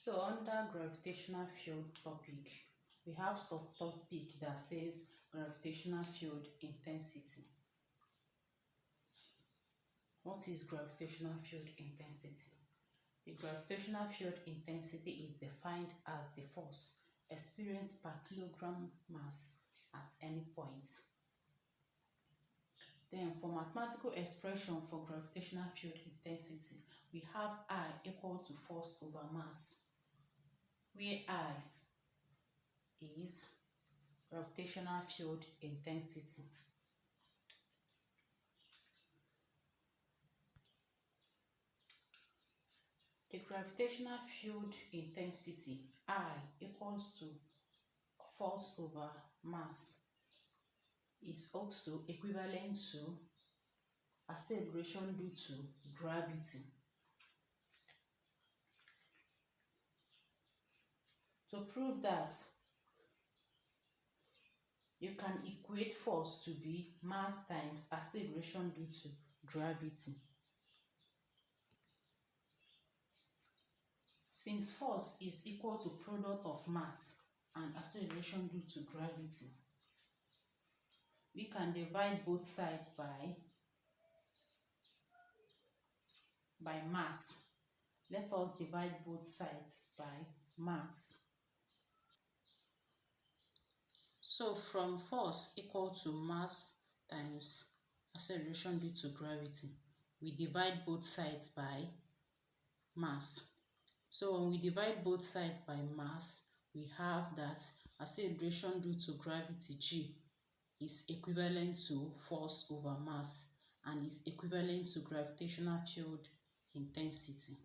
So under gravitational field topic, we have subtopic that says gravitational field intensity. What is gravitational field intensity? The gravitational field intensity is defined as the force experienced per kilogram mass at any point. Then for mathematical expression for gravitational field intensity, we have I equal to force over mass, where I is gravitational field intensity. The gravitational field intensity I equals to force over mass is also equivalent to acceleration due to gravity. To prove that, you can equate force to be mass times acceleration due to gravity. Since force is equal to product of mass and acceleration due to gravity, we can divide both sides by mass. Let us divide both sides by mass. So from force equal to mass times acceleration due to gravity, we divide both sides by mass. So when we divide both sides by mass, we have that acceleration due to gravity G is equivalent to force over mass and is equivalent to gravitational field intensity.